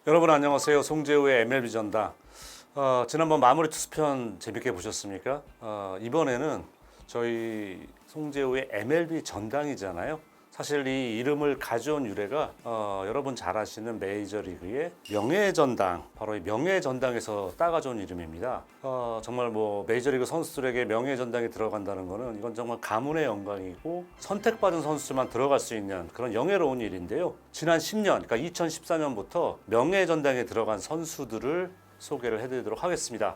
여러분 안녕하세요. 송재우의 MLB 전당. 지난번 마무리 투수편 재밌게 보셨습니까? 이번에는 저희 송재우의 MLB 전당이잖아요. 사실 이 이름을 가져온 유래가 여러분 잘 아시는 메이저리그의 명예전당, 바로 이 명예전당에서 따가져온 이름입니다. 정말 뭐 메이저리그 선수들에게 명예전당에 들어간다는 거는 이건 정말 가문의 영광이고 선택받은 선수만 들어갈 수 있는 그런 영예로운 일인데요. 지난 10년, 그러니까 2014년부터 명예전당에 들어간 선수들을 소개를 해드리도록 하겠습니다.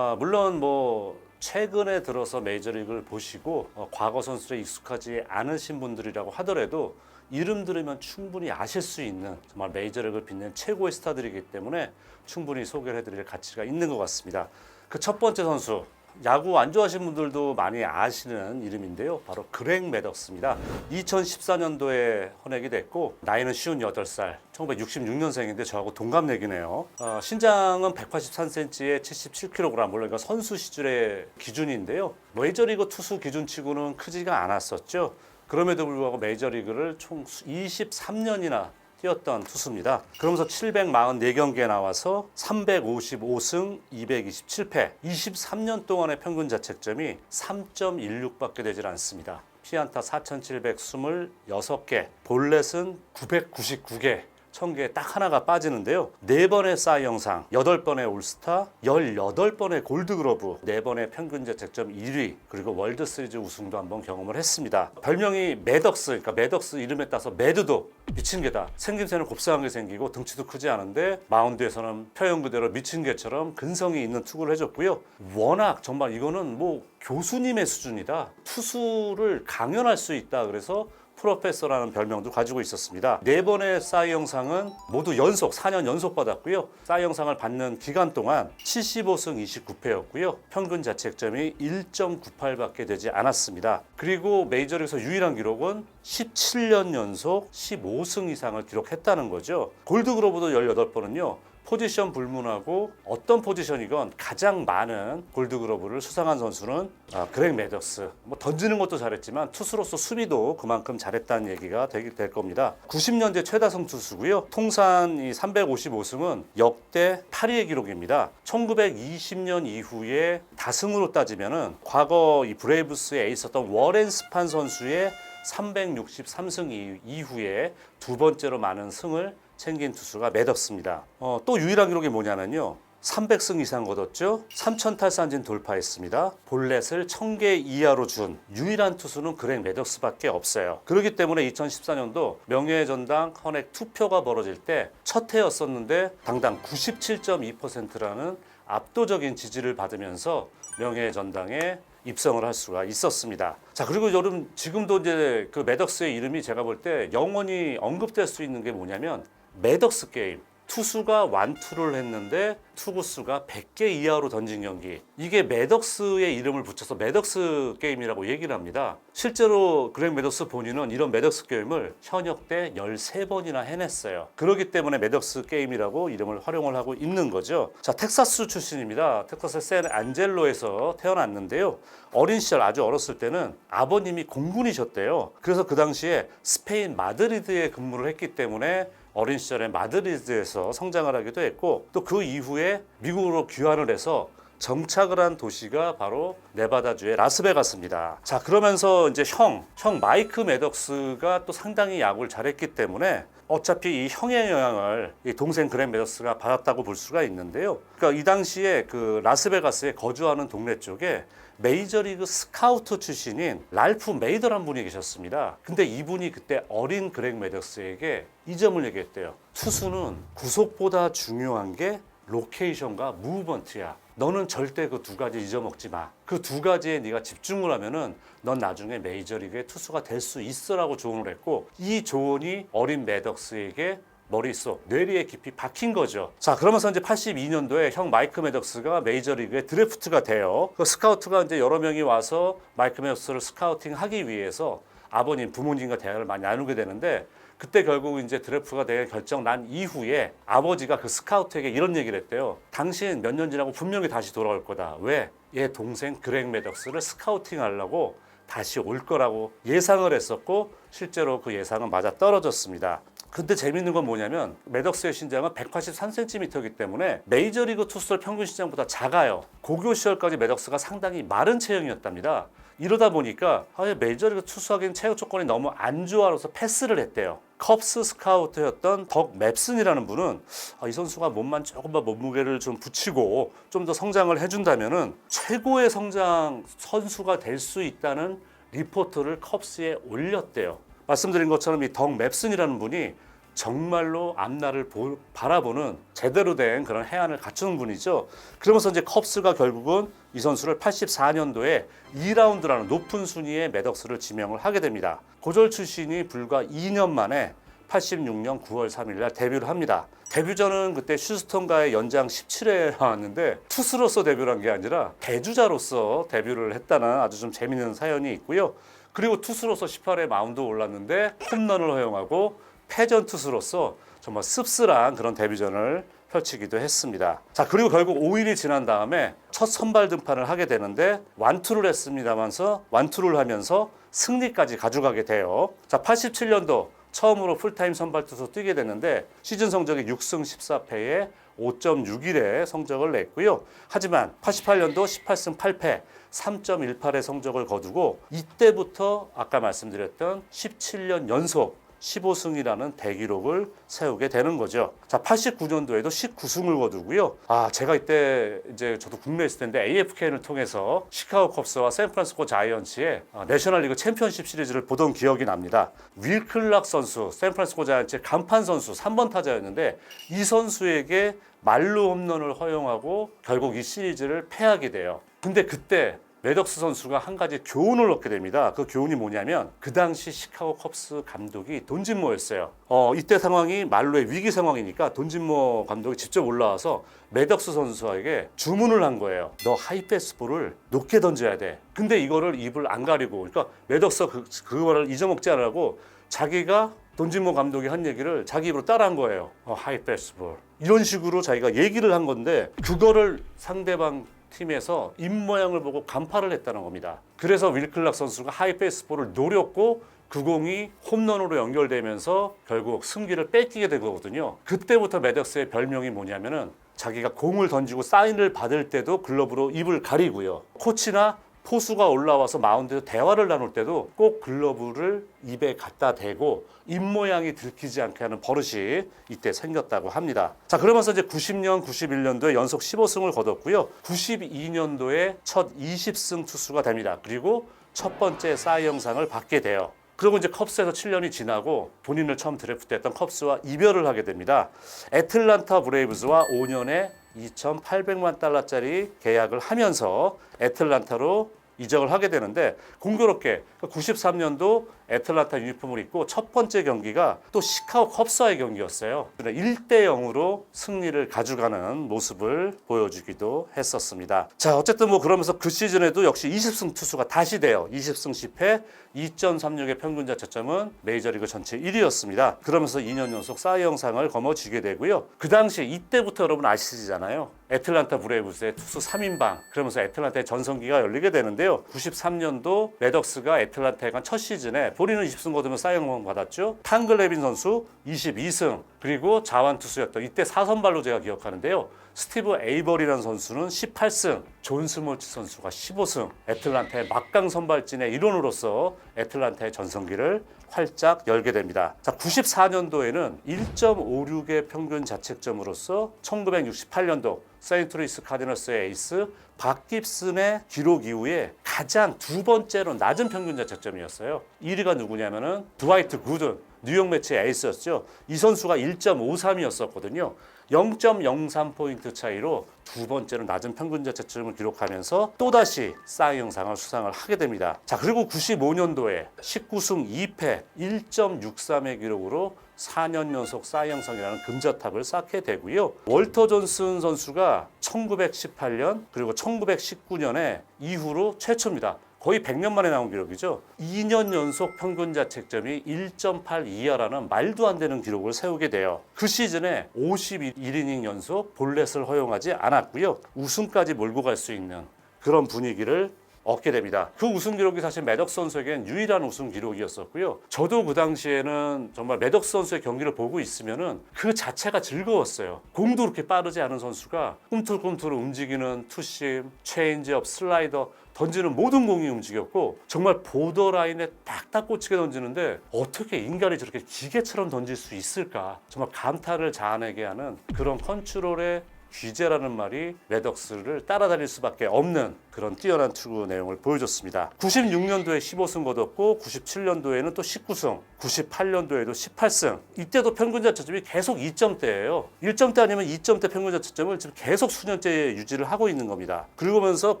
물론 뭐 최근에 들어서 메이저리그를 보시고 과거 선수에 익숙하지 않으신 분들이라고 하더라도 이름 들으면 충분히 아실 수 있는 정말 메이저리그를 빛낸 최고의 스타들이기 때문에 충분히 소개를 해드릴 가치가 있는 것 같습니다. 그 첫 번째 선수, 야구 안 좋아하시는 분들도 많이 아시는 이름인데요. 바로 그렉 매덕스입니다. 2014년도에 헌액이 됐고 나이는 58살, 1966년생인데 저하고 동갑내기네요. 신장은 183cm에 77kg, 물론 이건 선수 시절의 기준인데요. 메이저리그 투수 기준치고는 크지가 않았었죠. 그럼에도 불구하고 메이저리그를 총 23년이나 뛰었던 투수입니다. 그러면서 744경기에 나와서 355승 227패, 23년 동안의 평균 자책점이 3.16밖에 되질 않습니다. 피안타 4,726개, 볼넷은 999개, 1000개에 딱 하나가 빠지는데요. 4번의 싸이 영상, 8번의 올스타, 18번의 골드그러브, 4번의 평균 자책점 1위, 그리고 월드시리즈 우승도 한번 경험을 했습니다. 별명이 매덕스, 그러니까 매덕스 이름에 따서 매드도 미친 개다. 생김새는 곱상하게 생기고 등치도 크지 않은데 마운드에서는 표현 그대로 미친 개처럼 근성이 있는 투구를 해줬고요. 워낙 정말 이거는 뭐 교수님의 수준이다. 투수를 강연할 수 있다. 그래서 프로페서라는 별명도 가지고 있었습니다. 4번의 싸이 영상은 모두 연속 4년 연속 받았고요. 싸이 영상을 받는 기간 동안 75승 29패였고요. 평균 자책점이 1.98밖에 되지 않았습니다. 그리고 메이저리그에서 유일한 기록은 17년 연속 15승 이상을 기록했다는 거죠. 골드그로브도 18번은요. 포지션 불문하고 어떤 포지션이건 가장 많은 골드그러브를 수상한 선수는 그렉 매덕스. 뭐 던지는 것도 잘했지만 투수로서 수비도 그만큼 잘했다는 얘기가 될 겁니다. 90년대 최다승 투수고요. 통산 이 355승은 역대 8위의 기록입니다. 1920년 이후에 다승으로 따지면은 과거 이 브레이브스에 있었던 워렌 스판 선수의 363승 이후에 두 번째로 많은 승을 챙긴 투수가 매덕스입니다. 또 유일한 기록이 뭐냐면요. 300승 이상 거뒀죠. 3000탈삼진 돌파했습니다. 볼넷을 1000개 이하로 준 유일한 투수는 그렉 매덕스밖에 없어요. 그렇기 때문에 2014년도 명예전당 헌액 투표가 벌어질 때 첫 해였었는데 당당 97.2%라는 압도적인 지지를 받으면서 명예전당에 입성을 할 수가 있었습니다. 자, 그리고 여러분 지금도 이제 그 매덕스의 이름이 제가 볼 때 영원히 언급될 수 있는 게 뭐냐면 매덕스 게임. 투수가 완투를 했는데 투구수가 100개 이하로 던진 경기. 이게 매덕스의 이름을 붙여서 매덕스 게임이라고 얘기를 합니다. 실제로 그렉 매덕스 본인은 이런 매덕스 게임을 현역 때 13번이나 해냈어요. 그렇기 때문에 매덕스 게임이라고 이름을 활용을 하고 있는 거죠. 자, 텍사스 출신입니다. 텍사스 샌안젤로에서 태어났는데요. 어린 시절 아주 어렸을 때는 아버님이 공군이셨대요. 그래서 그 당시에 스페인 마드리드에 근무를 했기 때문에 어린 시절에 마드리드에서 성장을 하기도 했고 또 그 이후에 미국으로 귀환을 해서 정착을 한 도시가 바로 네바다주의 라스베가스입니다. 자, 그러면서 이제 형 마이크 매덕스가 또 상당히 야구를 잘했기 때문에 어차피 이 형의 영향을 이 동생 그렉 매덕스가 받았다고 볼 수가 있는데요. 그러니까 이 당시에 그 라스베가스에 거주하는 동네 쪽에 메이저리그 스카우트 출신인 랄프 메이더라는 분이 계셨습니다. 근데 이분이 그때 어린 그렉 매덕스에게 이 점을 얘기했대요. 투수는 구속보다 중요한 게 로케이션과 무브먼트야. 너는 절대 그 두 가지 잊어먹지 마. 그 두 가지에 네가 집중을 하면은 넌 나중에 메이저리그의 투수가 될 수 있어라고 조언을 했고 이 조언이 어린 매덕스에게 머릿속, 뇌리에 깊이 박힌 거죠. 자, 그러면서 이제 82년도에 형 마이크 매덕스가 메이저리그에 드래프트가 돼요. 그 스카우트가 이제 여러 명이 와서 마이크 매덕스를 스카우팅 하기 위해서 아버님, 부모님과 대화를 많이 나누게 되는데 그때 결국 이제 드래프트가 되게 결정 난 이후에 아버지가 그 스카우트에게 이런 얘기를 했대요. 당신 몇 년 지나고 분명히 다시 돌아올 거다. 왜? 얘 동생 그렉 매덕스를 스카우팅 하려고 다시 올 거라고 예상을 했었고 실제로 그 예상은 맞아 떨어졌습니다. 근데 재밌는 건 뭐냐면 매덕스의 신장은 183cm이기 때문에 메이저리그 투수들 평균 신장보다 작아요. 고교 시절까지 매덕스가 상당히 마른 체형이었답니다. 이러다 보니까 메이저리그 투수하기엔 체육 조건이 너무 안 좋아서 패스를 했대요. 컵스 스카우트였던 덕 맵슨이라는 분은 이 선수가 몸만 조금만 몸무게를 좀 붙이고 좀 더 성장을 해준다면은 최고의 성장 선수가 될 수 있다는 리포트를 컵스에 올렸대요. 말씀드린 것처럼 이 덕 맵슨이라는 분이 정말로 앞날을 바라보는 제대로 된 그런 해안을 갖추는 분이죠. 그러면서 이제 컵스가 결국은 이 선수를 84년도에 2라운드라는 높은 순위의 매덕스를 지명을 하게 됩니다. 고졸 출신이 불과 2년 만에 86년 9월 3일 날 데뷔를 합니다. 데뷔전은 그때 휴스턴과의 연장 17회에 나왔는데 투수로서 데뷔를 한 게 아니라 대주자로서 데뷔를 했다는 아주 좀 재밌는 사연이 있고요. 그리고 투수로서 18회 마운드에 올랐는데 홈런을 허용하고 패전 투수로서 정말 씁쓸한 그런 데뷔전을 펼치기도 했습니다. 자, 그리고 결국 5일이 지난 다음에 첫 선발 등판을 하게 되는데 완투를 했습니다만서 완투를 하면서 승리까지 가져가게 돼요. 자, 87년도 처음으로 풀타임 선발 투수 뛰게 됐는데 시즌 성적이 6승 14패에 5.61의 성적을 냈고요. 하지만 88년도 18승 8패 3.18의 성적을 거두고 이때부터 아까 말씀드렸던 17년 연속 15승이라는 대기록을 세우게 되는 거죠. 자, 89년도에도 19승을 거두고요. 제가 이때 이제 저도 국내에 있을 텐데 AFK를 통해서 시카고 컵스와 샌프란시스코 자이언츠의 내셔널리그 챔피언십 시리즈를 보던 기억이 납니다. 윌 클락 선수, 샌프란시스코 자이언츠의 간판 선수 3번 타자였는데 이 선수에게 말루 홈런을 허용하고 결국 이 시리즈를 패하게 돼요. 근데 그때 매덕스 선수가 한 가지 교훈을 얻게 됩니다. 그 교훈이 뭐냐면 그 당시 시카고 컵스 감독이 돈진모였어요. 이때 상황이 말로의 위기 상황이니까 돈진모 감독이 직접 올라와서 매덕스 선수에게 주문을 한 거예요. 너 하이패스볼을 높게 던져야 돼. 근데 이거를 입을 안 가리고 그러니까 매덕스 그거를 잊어먹지 않으라고 자기가 돈진모 감독이 한 얘기를 자기 입으로 따라한 거예요. 하이패스볼. 이런 식으로 자기가 얘기를 한 건데 그거를 상대방 팀에서 입모양을 보고 간파를 했다는 겁니다. 그래서 윌 클락 선수가 하이패스볼을 노렸고 그 공이 홈런으로 연결되면서 결국 승기를 뺏기게 된 거거든요. 그때부터 매덕스의 별명이 뭐냐면은 자기가 공을 던지고 사인을 받을 때도 글러브로 입을 가리고요. 코치나 포수가 올라와서 마운드에서 대화를 나눌 때도 꼭 글러브를 입에 갖다 대고 입모양이 들키지 않게 하는 버릇이 이때 생겼다고 합니다. 자, 그러면서 이제 90년, 91년도에 연속 15승을 거뒀고요. 92년도에 첫 20승 투수가 됩니다. 그리고 첫 번째 사이 영상을 받게 돼요. 그리고 이제 컵스에서 7년이 지나고 본인을 처음 드래프트했던 컵스와 이별을 하게 됩니다. 애틀란타 브레이브스와 5년에 2,800만 달러짜리 계약을 하면서 애틀란타로 이적을 하게 되는데 공교롭게 93년도 애틀란타 유니폼을 입고 첫 번째 경기가 또 시카고 컵스와의 경기였어요. 1대 0으로 승리를 가져가는 모습을 보여주기도 했었습니다. 자, 어쨌든 그러면서 그 시즌에도 역시 20승 투수가 다시 돼요. 20승 10패 2.36의 평균 자책점은 메이저리그 전체 1위였습니다. 그러면서 2년 연속 사이 영상을 거머쥐게 되고요. 그 당시 이때부터 여러분 아시잖아요. 애틀란타 브레이브스의 투수 3인방 그러면서 애틀란타의 전성기가 열리게 되는데요. 93년도 매덕스가 애틀란타에 간 첫 시즌에 본인은 20승 거두면 사이 영상 받았죠. 탕글레빈 선수 22승 그리고 자완 투수였던 이때 4선발로 제가 기억하는데요. 스티브 에이버리라는 선수는 18승, 존 스몰츠 선수가 15승, 애틀란타의 막강 선발진의 일원으로서 애틀란타의 전성기를 활짝 열게 됩니다. 자, 94년도에는 1.56의 평균 자책점으로서 1968년도 세인트루이스 카디널스의 에이스 박 깁슨의 기록 이후에 가장 두 번째로 낮은 평균 자책점이었어요. 1위가 누구냐면은 드와이트 구든, 뉴욕 매치의 에이스였죠. 이 선수가 1.53이었었거든요. 0.03포인트 차이로 두 번째로 낮은 평균 자책점을 기록하면서 또다시 사이 영상을 수상을 하게 됩니다. 자, 그리고 95년도에 19승 2패 1.63의 기록으로 4년 연속 사이 영상이라는 금자탑을 쌓게 되고요. 월터 존슨 선수가 1918년 그리고 1919년에 이후로 최초입니다. 거의 100년 만에 나온 기록이죠. 2년 연속 평균 자책점이 1.8 이하라는 말도 안 되는 기록을 세우게 돼요. 그 시즌에 51이닝 연속 볼넷을 허용하지 않았고요. 우승까지 몰고 갈 수 있는 그런 분위기를 얻게 됩니다. 그 우승 기록이 사실 매덕스 선수에겐 유일한 우승 기록이었었고요. 저도 그 당시에는 정말 매덕스 선수의 경기를 보고 있으면은 그 자체가 즐거웠어요. 공도 그렇게 빠르지 않은 선수가 꿈틀꿈틀 움직이는 투심, 체인지업, 슬라이더 던지는 모든 공이 움직였고 정말 보더라인에 딱딱 꽂히게 던지는데 어떻게 인간이 저렇게 기계처럼 던질 수 있을까? 정말 감탄을 자아내게 하는 그런 컨트롤의 귀재라는 말이 매덕스를 따라다닐 수밖에 없는 그런 뛰어난 투구 내용을 보여줬습니다. 96년도에 15승 거뒀고 97년도에는 또 19승, 98년도에도 18승. 이때도 평균 자책점이 계속 2점대예요. 1점대 아니면 2점대 평균 자책점을 지금 계속 수년째 유지를 하고 있는 겁니다. 그러면서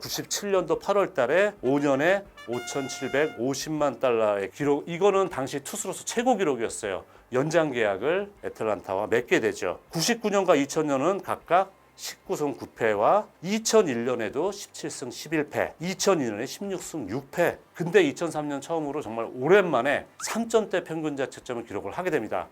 97년도 8월 달에 5년에 5,750만 달러의 기록, 이거는 당시 투수로서 최고 기록이었어요. 연장 계약을 애틀란타와 맺게 되죠. 99년과 2000년은 각각 19승 9패와 2001년에도 17승 11패, 2002년에 16승 6패. 근데 2003년 처음으로 정말 오랜만에 3점대 평균 자책점을 기록을 하게 됩니다.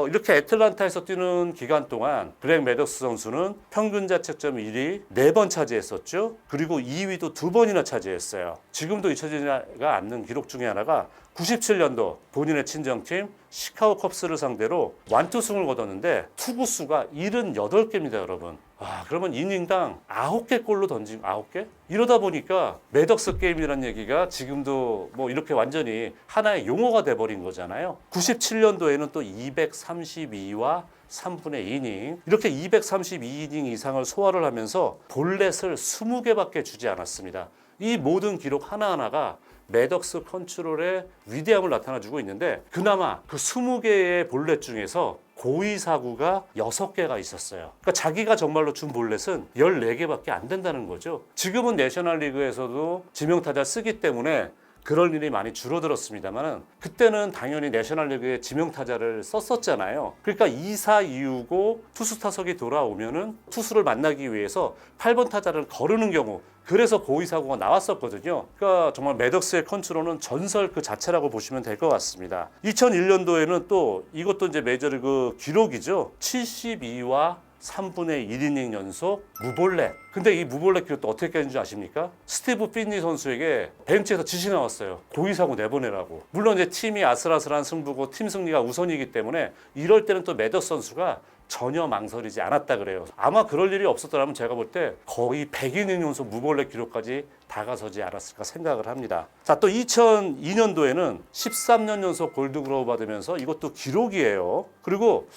이렇게 애틀란타에서 뛰는 기간 동안 그렉 매덕스 선수는 평균 자책점 1위 4번 차지했었죠. 그리고 2위도 2번이나 차지했어요. 지금도 잊혀지지가 않는 기록 중에 하나가 97년도 본인의 친정팀 시카고 컵스를 상대로 완투승을 거뒀는데 투구수가 78개입니다, 여러분. 그러면 이닝당 9개 골로 던진 9개? 이러다 보니까 매덕스 게임이라는 얘기가 지금도 뭐 이렇게 완전히 하나의 용어가 돼버린 거잖아요. 97년도에는 또 232와 3분의 2이닝, 이렇게 232이닝 이상을 소화를 하면서 볼넷을 20개밖에 주지 않았습니다. 이 모든 기록 하나하나가 매덕스 컨트롤의 위대함을 나타나주고 있는데, 그나마 그 20개의 볼넷 중에서 고의 사구가 6개가 있었어요. 그러니까 자기가 정말로 준 볼넷은 14개밖에 안 된다는 거죠. 지금은 내셔널리그에서도 지명타자 쓰기 때문에 그럴 일이 많이 줄어들었습니다만 그때는 당연히 내셔널리그에 지명타자를 썼었잖아요. 그러니까 2사 2우고 투수 타석이 돌아오면은 투수를 만나기 위해서 8번 타자를 거르는 경우, 그래서 고의 사고가 나왔었거든요. 그러니까 정말 매덕스의 컨트롤은 전설 그 자체라고 보시면 될 것 같습니다. 2001년도에는 또 이것도 이제 메이저리그 기록이죠. 72와 3분의 1이닝 연속 무볼넷. 근데 이 무볼넷 기록도 어떻게 깨는 줄 아십니까? 스티브 핀니 선수에게 벤치에서 지시 나왔어요. 고의사고 내보내라고. 물론 이제 팀이 아슬아슬한 승부고 팀 승리가 우선이기 때문에 이럴 때는 또 매덕스 선수가 전혀 망설이지 않았다 그래요. 아마 그럴 일이 없었더라면 제가 볼 때 거의 100이닝 연속 무볼넷 기록까지 다가서지 않았을까 생각을 합니다. 자, 또 2002년도에는 13년 연속 골드글러브 받으면서 이것도 기록이에요. 그리고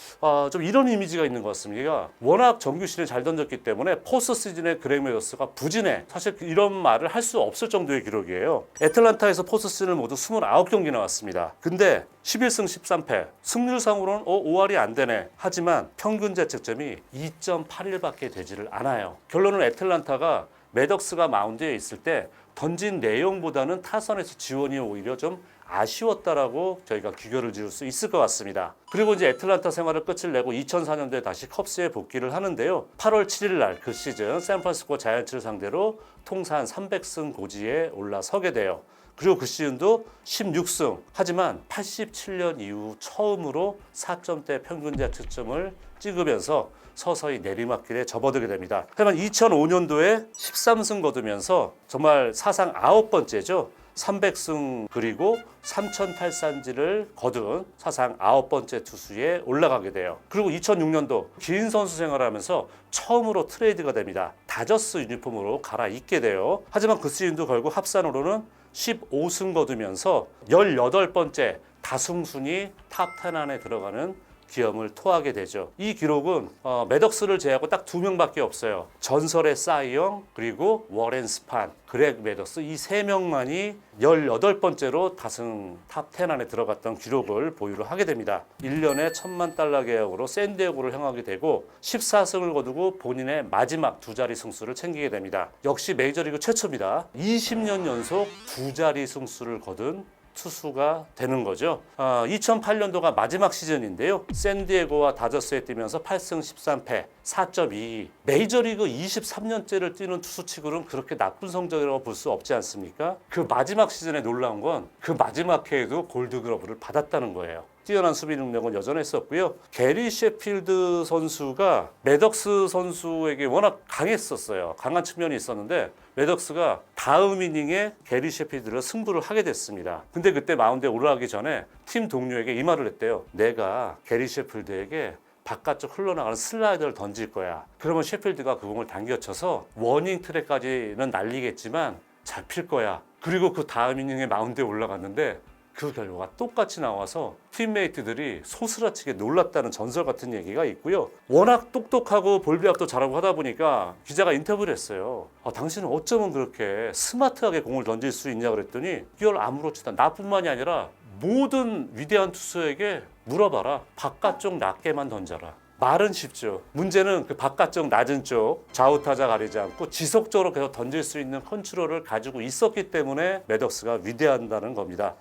좀 이런 이미지가 있는 것 같습니다. 워낙 정규 시즌에 잘 던졌기 때문에 포스트 시즌에 그렉 매덕스가 부진해. 사실 이런 말을 할 수 없을 정도의 기록이에요. 애틀란타에서 포스트 시즌을 모두 29경기 나왔습니다. 근데 11승 13패, 승률상으로는 5할이 안 되네. 하지만 평균 자책점이 2.81밖에 되지를 않아요. 결론은 애틀란타가 매덕스가 마운드에 있을 때 던진 내용보다는 타선에서 지원이 오히려 좀 아쉬웠다라고 저희가 귀결을 지을 수 있을 것 같습니다. 그리고 이제 애틀란타 생활을 끝을 내고 2004년도에 다시 컵스에 복귀를 하는데요. 8월 7일 날 그 시즌 샌프란시스코 자이언츠를 상대로 통산 300승 고지에 올라서게 돼요. 그리고 그 시즌도 16승. 하지만 87년 이후 처음으로 4점대 평균 자책점을 찍으면서 서서히 내리막길에 접어들게 됩니다. 하지만 2005년도에 13승 거두면서 정말 사상 9번째죠. 300승 그리고 3,008산지를 거둔 사상 9번째 투수에 올라가게 돼요. 그리고 2006년도 긴 선수 생활하면서 처음으로 트레이드가 됩니다. 다저스 유니폼으로 갈아입게 돼요. 하지만 그 시즌도 결국 합산으로는 15승 거두면서 18번째 다승순위 탑10 안에 들어가는 기염을 토하게 되죠. 이 기록은 매덕스를 제외하고 딱 2명밖에 없어요. 전설의 사이영, 그리고 워렌 스판, 그렉 매덕스, 이 3명만이 18번째로 다승 탑10 안에 들어갔던 기록을 보유를 하게 됩니다. 1년에 $10,000,000 계약으로 샌디에고를 향하게 되고 14승을 거두고 본인의 마지막 2자리 승수를 챙기게 됩니다. 역시 메이저리그 최초입니다. 20년 연속 2자리 승수를 거둔 투수가 되는 거죠. 2008년도가 마지막 시즌인데요. 샌디에고와 다저스에 뛰면서 8승 13패 4.22. 메이저리그 23년째를 뛰는 투수치고는 그렇게 나쁜 성적이라고 볼 수 없지 않습니까? 그 마지막 시즌에 놀라운 건 그 마지막 해에도 골드글러브를 받았다는 거예요. 뛰어난 수비 능력은 여전했었고요. 게리 셰필드 선수가 매덕스 선수에게 워낙 강했었어요. 강한 측면이 있었는데 매덕스가 다음 이닝에 게리 셰필드를 승부를 하게 됐습니다. 근데 그때 마운드에 올라가기 전에 팀 동료에게 이 말을 했대요. 내가 게리 셰필드에게 바깥쪽 흘러나가는 슬라이더를 던질 거야. 그러면 셰필드가 그 공을 당겨쳐서 워닝 트랙까지는 날리겠지만 잡힐 거야. 그리고 그 다음 이닝에 마운드에 올라갔는데 그 결과가 똑같이 나와서 팀메이트들이 소스라치게 놀랐다는 전설 같은 얘기가 있고요. 워낙 똑똑하고 볼배합도 잘하고 하다 보니까 기자가 인터뷰를 했어요. 당신은 어쩌면 그렇게 스마트하게 공을 던질 수 있냐 그랬더니 이걸 아무렇지도 않아. 나뿐만이 아니라 모든 위대한 투수에게 물어봐라. 바깥쪽 낮게만 던져라. 말은 쉽죠. 문제는 그 바깥쪽 낮은 쪽 좌우타자 가리지 않고 지속적으로 계속 던질 수 있는 컨트롤을 가지고 있었기 때문에 매덕스가 위대하다는 겁니다.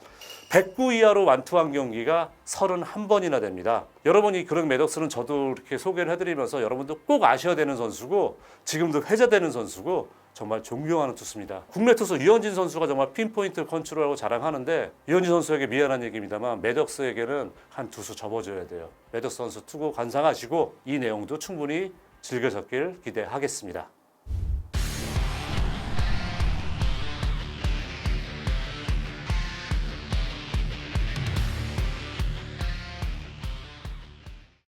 109 이하로 완투한 경기가 31번이나 됩니다. 여러분이 그런 매덕스는 저도 이렇게 소개를 해드리면서 여러분도 꼭 아셔야 되는 선수고 지금도 회자되는 선수고 정말 존경하는 투수입니다. 국내 투수 유현진 선수가 정말 핀포인트 컨트롤하고 자랑하는데 유현진 선수에게 미안한 얘기입니다만 매덕스에게는 한 투수 접어줘야 돼요. 매덕스 선수 투구 관상하시고 이 내용도 충분히 즐겨졌길 기대하겠습니다.